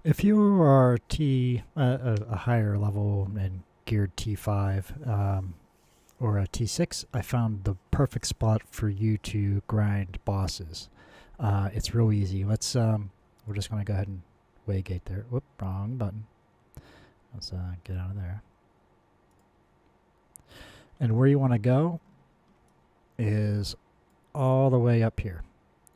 If you are a higher level and geared T5 or a T6, I found the perfect spot for you to grind bosses. It's real easy. We're just going to go ahead and waygate there. Whoop, wrong button. Let's get out of there. And where you want to go is all the way up here.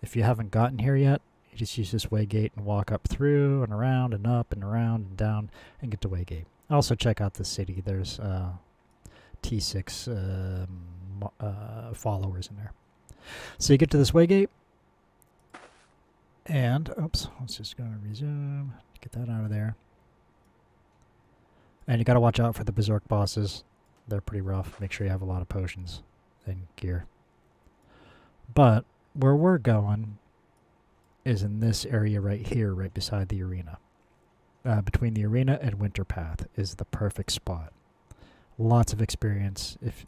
If you haven't gotten here yet, you just use this waygate and walk up through and around and up and around and down and get to waygate. Also check out the city. There's T6 followers in there. So you get to this waygate, and oops, let's just go and resume. Get that out of there. And you got to watch out for the berserk bosses. They're pretty rough. Make sure you have a lot of potions and gear. But where we're going is in this area right here, right beside the arena. Between the arena and Winter Path is the perfect spot. Lots of experience. If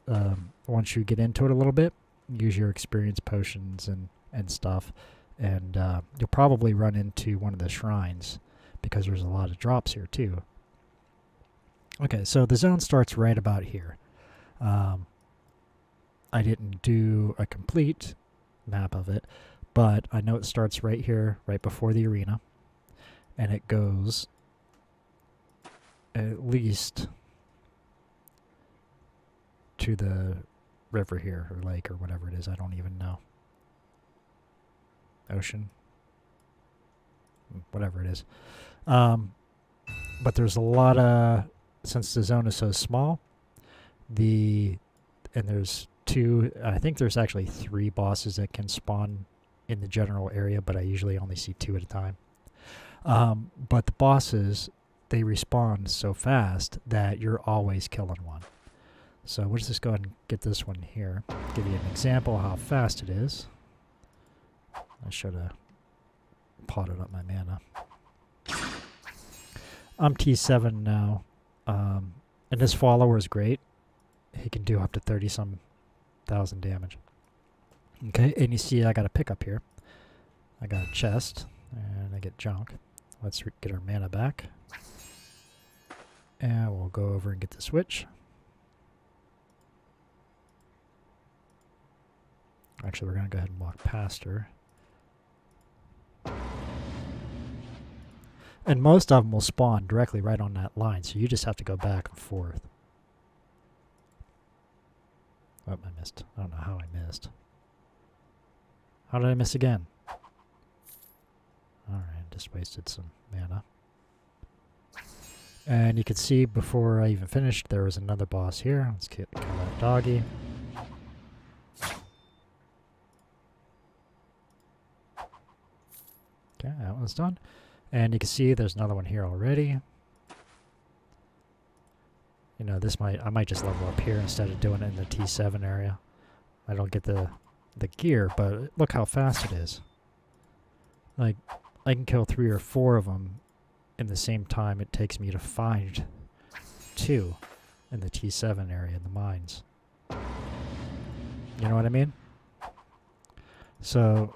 once you get into it a little bit, use your experience potions and stuff, and you'll probably run into one of the shrines because there's a lot of drops here too. Okay, so the zone starts right about here. I didn't do a complete map of it, but I know it starts right here, right before the arena, and it goes at least to the river here, or lake, or whatever it is. I don't even know. Ocean. Whatever it is. But there's a lot of, since the zone is so small, and there's I think there's actually 3 bosses that can spawn in the general area, but I usually only see 2 at a time. But the bosses, they respawn so fast that you're always killing one. So we'll just go ahead and get this one here. Give you an example of how fast it is. I should have potted up my mana. I'm T7 now. And this follower is great. He can do up to 30-some thousand damage. Okay, and you see I got a pickup here. I got a chest, and I get junk. Let's get our mana back. And we'll go over and get the switch. Actually, we're going to go ahead and walk past her. And most of them will spawn directly right on that line, so you just have to go back and forth. Oh, I missed. I don't know how I missed. How did I miss again? Alright, just wasted some mana. And you can see before I even finished, there was another boss here. Let's kill that doggy. Okay, that one's done. And you can see there's another one here already. You know, I might just level up here instead of doing it in the T7 area. I don't get the gear, but look how fast it is. Like, I can kill 3 or 4 of them in the same time it takes me to find 2 in the T7 area in the mines. You know what I mean? So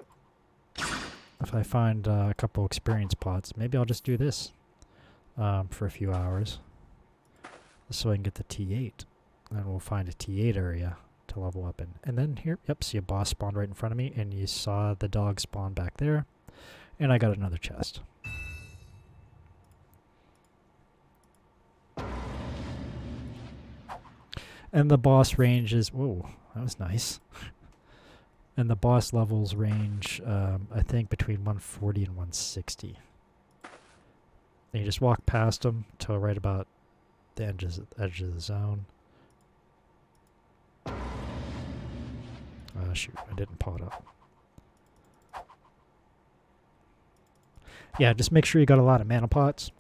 if I find a couple experience pots, maybe I'll just do this for a few hours so I can get the T8. And we'll find a T8 area to level up in. And then here, yep, see a boss spawned right in front of me, and you saw the dog spawn back there. And I got another chest. And the boss range is, whoa, that was nice. And the boss levels range, I think, between 140 and 160. And you just walk past them till right about the edge of the zone. Shoot, I didn't pot up. Yeah, just make sure you got a lot of mana pots.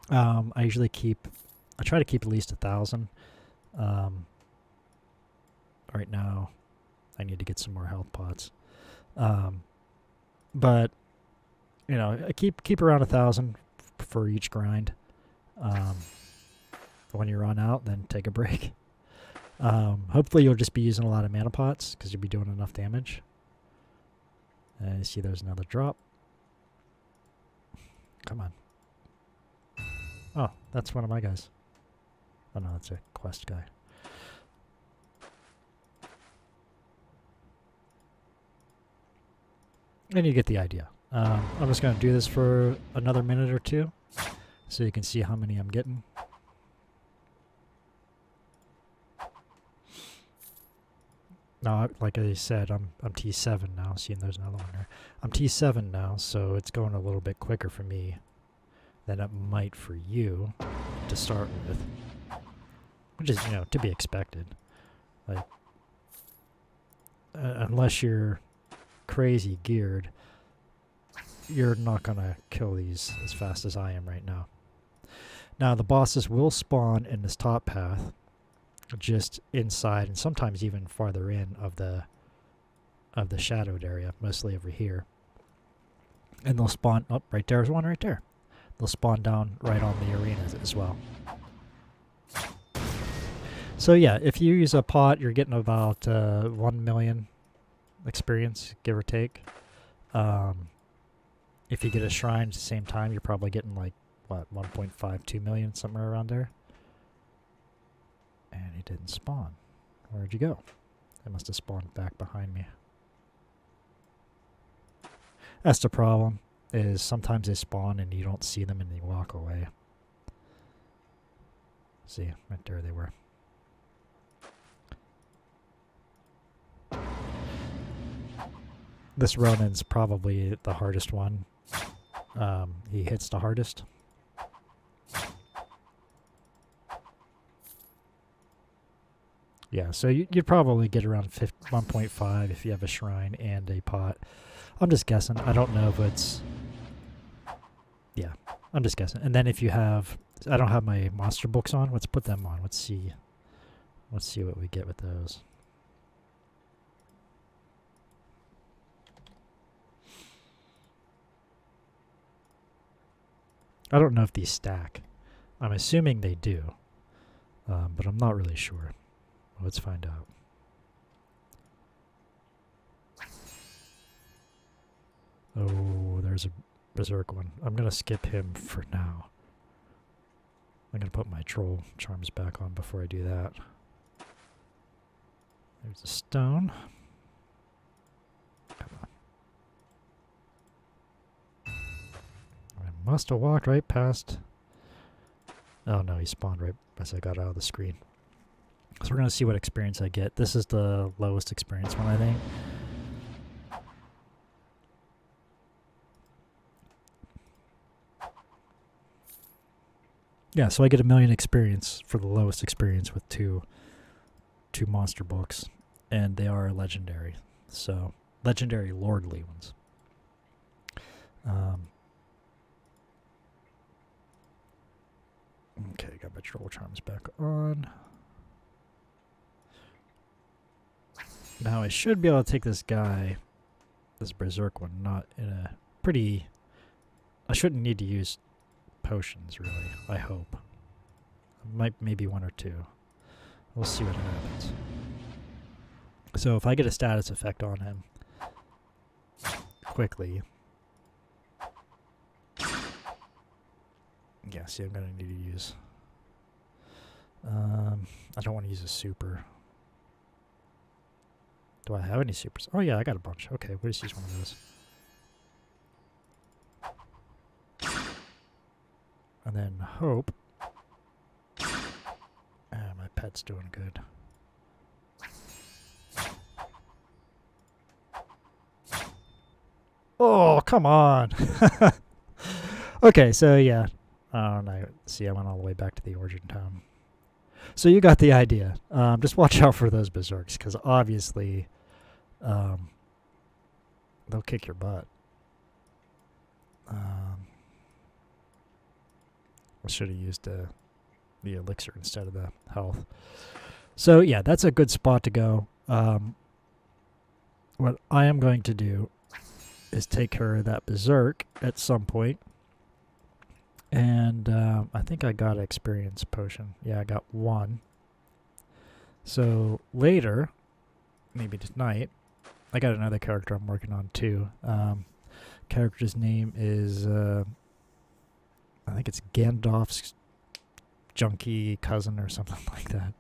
I try to keep at least 1,000. Right now, I need to get some more health pots. But, you know, I keep around 1,000 for each grind. When you run out, then take a break. Hopefully you'll just be using a lot of mana pots because you'll be doing enough damage. And you see there's another drop. Come on. Oh, that's one of my guys. Oh no, that's a quest guy. And you get the idea. I'm just going to do this for another minute or two so you can see how many I'm getting. Now, like I said, I'm T7 now, seeing there's another one there. I'm T7 now, so it's going a little bit quicker for me than it might for you to start with. Which is, you know, to be expected. Like, unless you're crazy geared, you're not going to kill these as fast as I am right now. Now, the bosses will spawn in this top path, just inside and sometimes even farther in of the shadowed area, mostly over here. And they'll spawn up right there's one right there. They'll spawn down right on the arenas as well. So yeah, if you use a pot, you're getting about 1 million experience, give or take. If you get a shrine at the same time, you're probably getting like, what, 1.5, 2 million, somewhere around there. And he didn't spawn. Where'd you go? It must have spawned back behind me. That's the problem, is sometimes they spawn and you don't see them and they walk away. See, right there they were. This Ronin's probably the hardest one. He hits the hardest. Yeah, so you'd probably get around 1.5 if you have a shrine and a pot. I'm just guessing. I don't know if it's... Yeah, I'm just guessing. And then if you have... I don't have my monster books on. Let's put them on. Let's see what we get with those. I don't know if these stack. I'm assuming they do, but I'm not really sure. Let's find out. Oh, there's a berserk one. I'm going to skip him for now. I'm going to put my troll charms back on before I do that. There's a stone. Come on. I must have walked right past. Oh no, he spawned right as I got out of the screen. So we're going to see what experience I get. This is the lowest experience one, I think. Yeah, so I get 1 million experience for the lowest experience with two monster books. And they are legendary. So, legendary lordly ones. Okay, got my troll charms back on. Now I should be able to take this guy, this berserk one, not in a pretty... I shouldn't need to use potions, really, I hope. Maybe 1 or 2. We'll see what happens. So if I get a status effect on him quickly... Yeah, see, I'm going to need to use... I don't want to use a super. Do I have any supers? Oh yeah, I got a bunch. Okay, we'll just use one of those. And then hope. My pet's doing good. Oh, come on! Okay, so yeah. See, I went all the way back to the origin town. So you got the idea. Just watch out for those berserks, because obviously they'll kick your butt. I should have used the elixir instead of the health. So yeah, that's a good spot to go. What I am going to do is take care of that berserk at some point. And I think I got an experience potion. Yeah, I got 1. So later, maybe tonight, I got another character I'm working on too. Character's name is, I think it's Gandalf's junky cousin or something like that.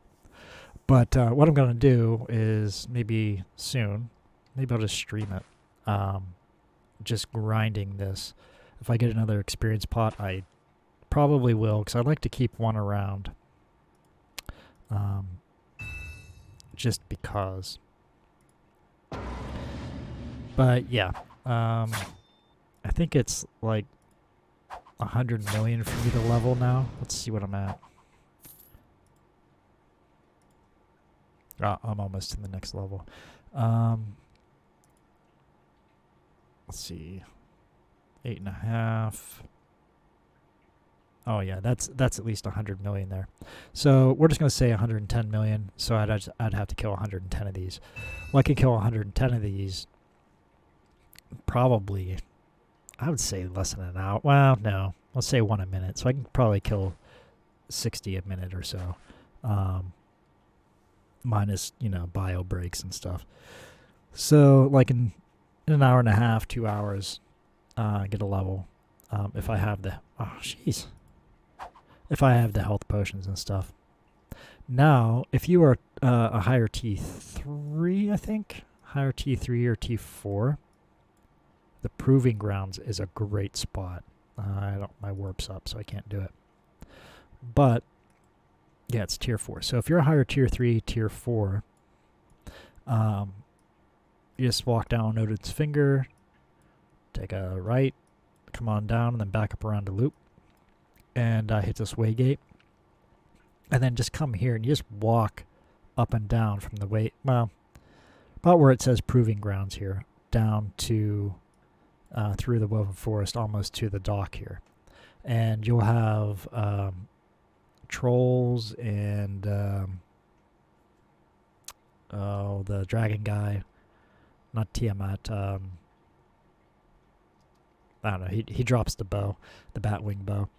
But what I'm going to do is maybe soon, maybe I'll just stream it. Just grinding this. If I get another experience pot, I probably will, because I like to keep one around. Just because. But yeah, I think it's like 100 million for me to level now. Let's see what I'm at. I'm almost in the next level. Let's see. 8.5. Oh yeah, that's at least 100 million there. So we're just gonna say 110 million. So I'd have to kill 110 of these. Well, I can kill 110 of these. Probably, I would say less than an hour. Well, no, let's say 1 a minute. So I can probably kill 60 a minute or so, minus bio breaks and stuff. So like in an hour and a half, 2 hours, get a level. If I have the if I have the health potions and stuff. Now, if you are a higher T3, I think higher T3 or T4. The Proving Grounds is a great spot. My warp's up, so I can't do it. But yeah, it's tier 4. So if you're a higher tier 3, tier 4, you just walk down Odin's Finger, take a right, come on down, and then back up around the loop, and hit this way gate, and then just come here and you just walk up and down from the way, well, about where it says Proving Grounds here, down to through the Woven Forest, almost to the dock here. And you'll have trolls and the dragon guy, not Tiamat. I don't know. He drops the bow, the Batwing bow.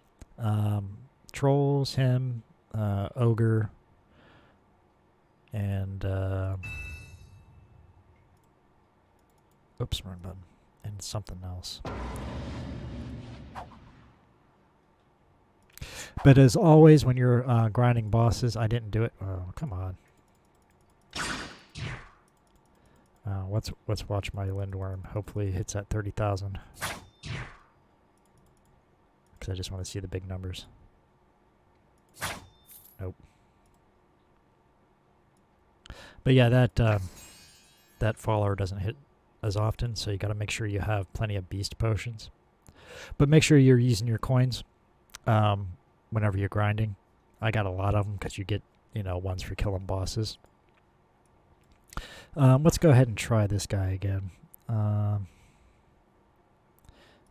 Trolls, him, ogre, and oops, wrong button. And something else. But as always, when you're grinding bosses, I didn't do it. Oh, come on. Let's watch my Lindworm. Hopefully, it hits at 30,000. Because I just want to see the big numbers. Nope. But yeah, that follower doesn't hit as often, so you got to make sure you have plenty of beast potions. But make sure you're using your coins whenever you're grinding. I got a lot of them because you get ones for killing bosses. Let's go ahead and try this guy again.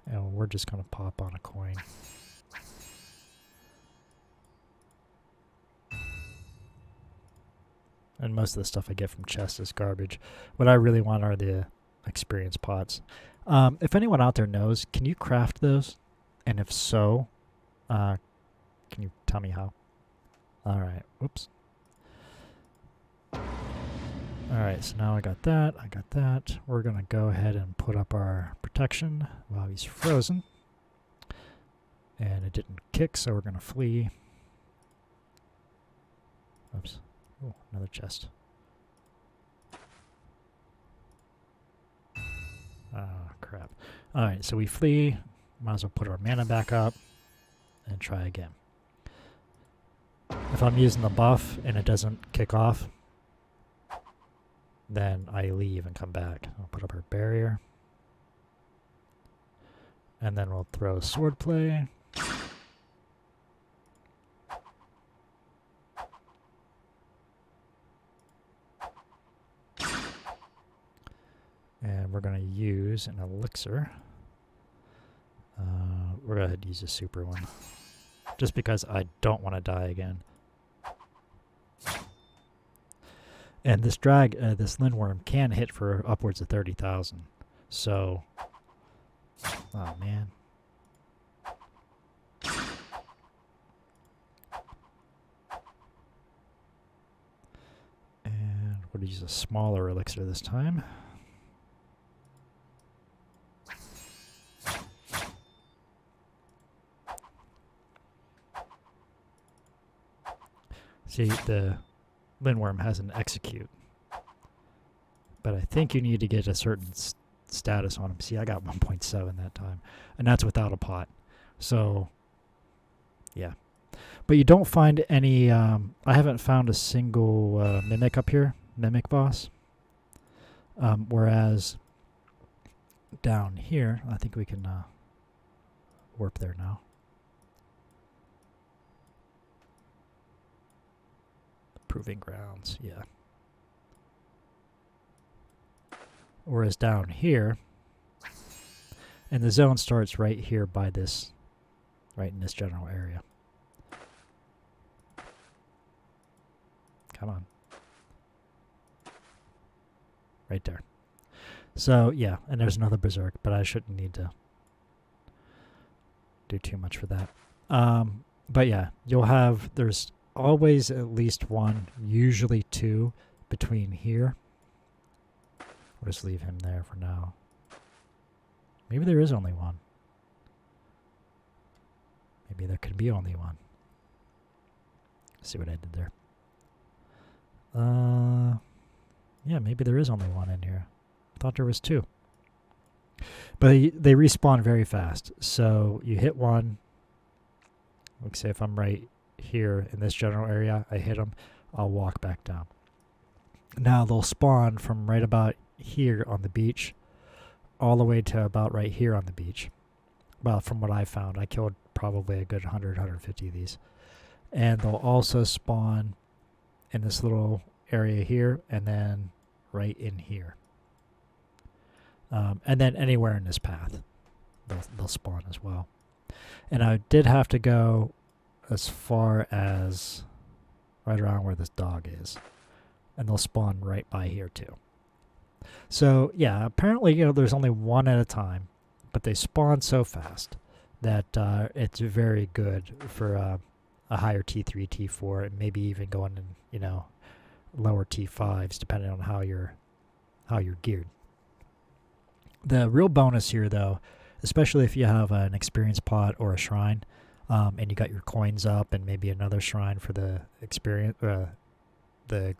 We're just gonna pop on a coin. And most of the stuff I get from chests is garbage. What I really want are the experience pots. If anyone out there knows, can you craft those? And if so, can you tell me how? Alright, whoops. Alright, so now I got that. We're going to go ahead and put up our protection while he's frozen. And it didn't kick, so we're going to flee. Oops. Oh, another chest. Oh, crap. Alright, so we flee. Might as well put our mana back up and try again. If I'm using the buff and it doesn't kick off, then I leave and come back. I'll put up our barrier. And then we'll throw swordplay. And we're going to use an elixir. We're going to use a super one. Just because I don't want to die again. And this this Lindworm can hit for upwards of 30,000. So, oh man. And we'll use a smaller elixir this time. See, the Lindworm has an execute. But I think you need to get a certain status on him. See, I got 1.7 that time. And that's without a pot. So, yeah. But you don't find any... I haven't found a single Mimic up here. Mimic boss. Whereas down here, I think we can warp there now. Proving grounds, yeah. Whereas down here, and the zone starts right here by this, right in this general area. Come on. Right there. So, yeah, and there's another Berserk, but I shouldn't need to do too much for that. But yeah, you'll have, there's always at least one, usually two, between here. We'll just leave him there for now. Maybe there is only one. Maybe there could be only one. Let's see what I did there. Yeah, maybe there is only one in here. I thought there was two. But they respawn very fast. So you hit one. Like say if I'm right here in this general area, I hit them, I'll walk back down. Now they'll spawn from right about here on the beach all the way to about right here on the beach. Well, from what I found, I killed probably a good 100, 150 of these. And they'll also spawn in this little area here and then right in here. And then anywhere in this path, they'll spawn as well. And I did have to go as far as right around where this dog is. And they'll spawn right by here too. So yeah, apparently, there's only one at a time, but they spawn so fast that it's very good for a higher T3, T4, and maybe even going in, lower T5s depending on how you're geared. The real bonus here, though, especially if you have an experience pot or a shrine, and you got your coins up and maybe another shrine for the experience, the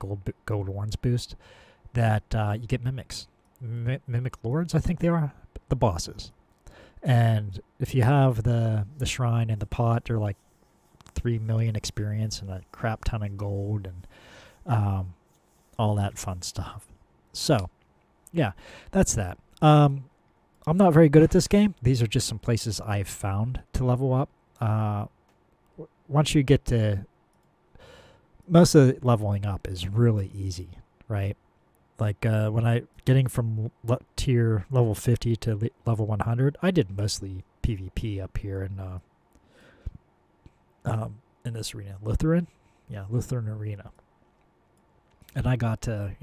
gold warns boost, that you get mimics. Mimic lords, I think they are, the bosses. And if you have the shrine and the pot, they're like 3 million experience and a crap ton of gold and all that fun stuff. So, yeah, that's that. I'm not very good at this game. These are just some places I've found to level up. Once you get to... Most of the leveling up is really easy, right? Like when getting from tier level 50 to level 100, I did mostly PvP up here in this arena. Lutheran? Yeah, Lutheran Arena. And I got to,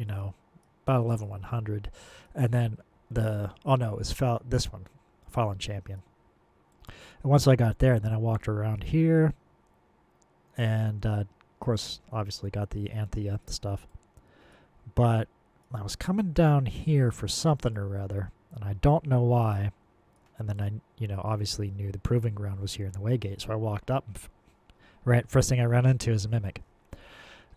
about level 100. And then it was this one, Fallen Champion. And once I got there, then I walked around here. And, of course, obviously got the Anthea stuff. But I was coming down here for something or other, and I don't know why. And then I, obviously knew the Proving Ground was here in the Waygate, so I walked up. First thing I ran into is a Mimic.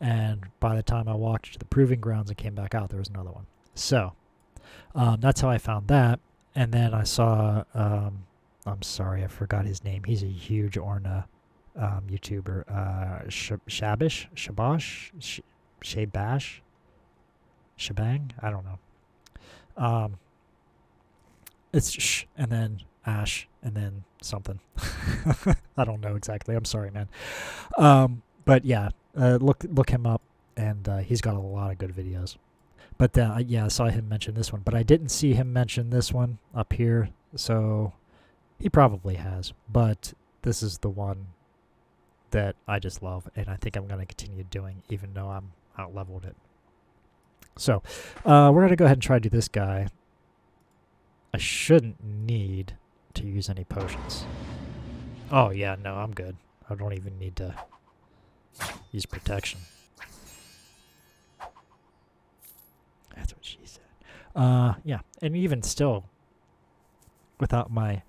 And by the time I walked to the Proving Grounds and came back out, there was another one. So, that's how I found that. And then I saw, I'm sorry, I forgot his name. He's a huge Orna YouTuber. Shabash? Shebang? I don't know. It's Sh and then Ash and then something. I don't know exactly. I'm sorry, man. But yeah, look him up, and he's got a lot of good videos. But yeah, I saw him mention this one, but I didn't see him mention this one up here, so he probably has. But this is the one that I just love, and I think I'm going to continue doing, even though I'm out-leveled it. So, we're going to go ahead and try to do this guy. I shouldn't need to use any potions. Oh, yeah, no, I'm good. I don't even need to use protection. That's what she said. Yeah, and even still, without my,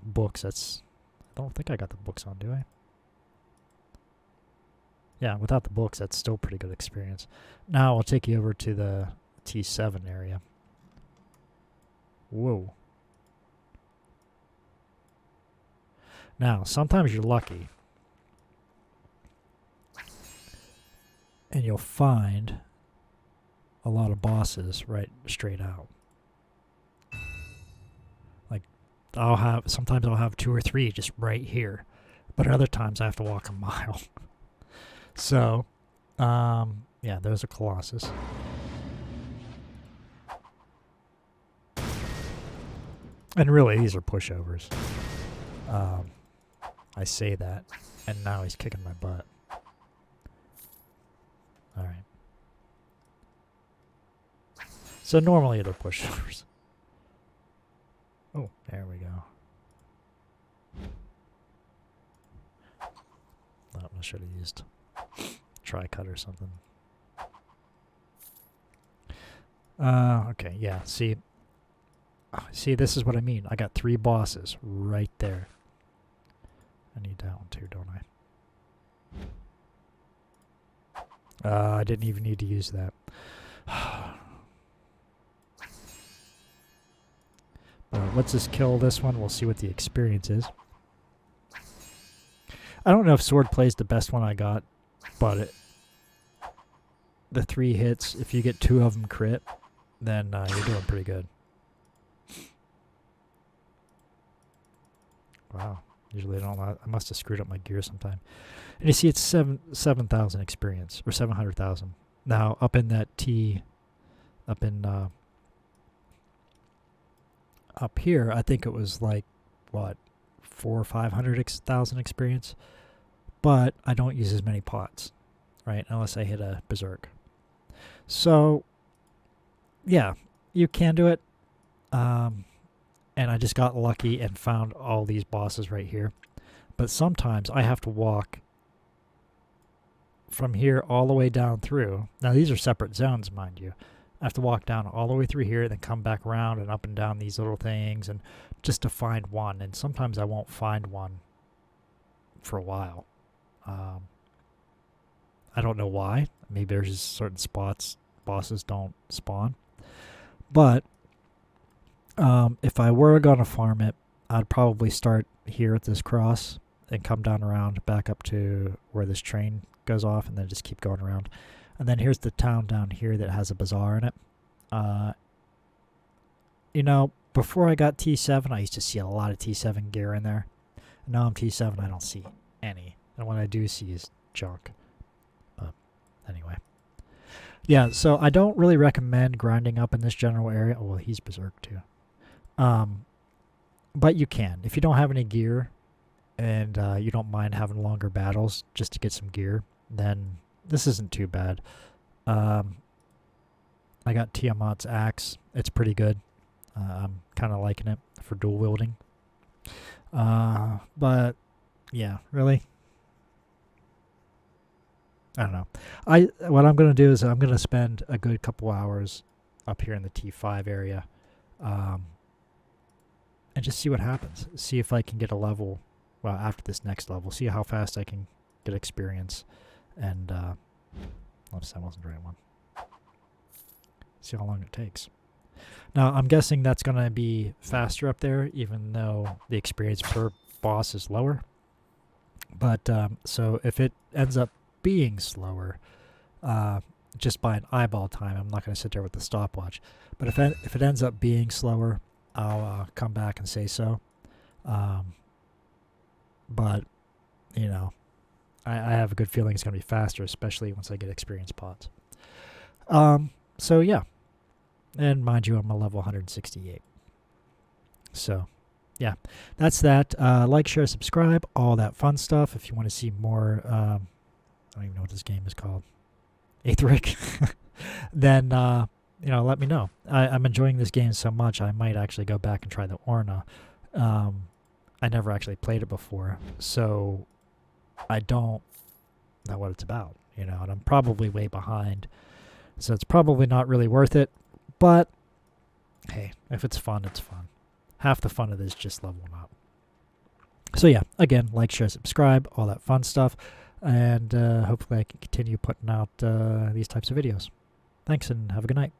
books, that's don't think I got the books on, do I? Yeah, without the books, that's still pretty good experience. Now I'll take you over to the T7 area. Whoa. Now, sometimes you're lucky. And you'll find a lot of bosses right straight out. Like, sometimes I'll have 2 or 3 just right here. But other times I have to walk a mile. So, yeah, those are Colossus. And really, these are pushovers. I say that, and now he's kicking my butt. Alright. So normally they're pushovers. Oh, there we go. Oh, I should have used tri-cut or something. Okay, yeah, see, this is what I mean. I got 3 bosses right there. I need that one too, don't I? I didn't even need to use that. But let's just kill this one. We'll see what the experience is. I don't know if sword play is the best one I got, but the 3 hits, if you get 2 of them crit, then you're doing pretty good. Wow. Usually I don't. I must have screwed up my gear sometime. And you see it's 7,000 experience, or 700,000. Now, up in that up here, I think it was like, what, 400,000 or 500,000 experience. But I don't use as many pots, right? Unless I hit a berserk. So, yeah, you can do it. And I just got lucky and found all these bosses right here. But sometimes I have to walk from here all the way down through. Now, these are separate zones, mind you. I have to walk down all the way through here, then come back around and up and down these little things, and just to find one. And sometimes I won't find one for a while. I don't know why. Maybe there's just certain spots bosses don't spawn. But if I were going to farm it, I'd probably start here at this cross and come down around back up to where this train goes off, and then just keep going around. And then here's the town down here that has a bazaar in it. You know, before I got T7, I used to see a lot of T7 gear in there. And now I'm T7, I don't see any. And what I do see is junk. But anyway. Yeah, so I don't really recommend grinding up in this general area. Oh, well, he's berserk too. But you can. If you don't have any gear and you don't mind having longer battles just to get some gear, then this isn't too bad. I got Tiamat's axe. It's pretty good. I'm kind of liking it for dual wielding. But yeah, really? I don't know. What I'm going to do is I'm going to spend a good couple hours up here in the T5 area. And just see what happens. See if I can get a level, well, after this next level. See how fast I can get experience. And, oops, that wasn't the right one. See how long it takes. Now, I'm guessing that's going to be faster up there, even though the experience per boss is lower. But, so if it ends up being slower, just by an eyeball time, I'm not going to sit there with the stopwatch. But if it ends up being slower, I'll come back and say so. But, you know, I have a good feeling it's going to be faster, especially once I get experience pots. So, yeah. And mind you, I'm a level 168. So, yeah. That's that. Like, share, subscribe, all that fun stuff. If you want to see more, I don't even know what this game is called. Aethric. Then, you know, let me know. I'm enjoying this game so much, I might actually go back and try the Orna. I never actually played it before, so I don't know what it's about, you know, and I'm probably way behind. So it's probably not really worth it, but hey, if it's fun, it's fun. Half the fun of this is just leveling up. So yeah, again, like, share, subscribe, all that fun stuff. And hopefully I can continue putting out these types of videos. Thanks and have a good night.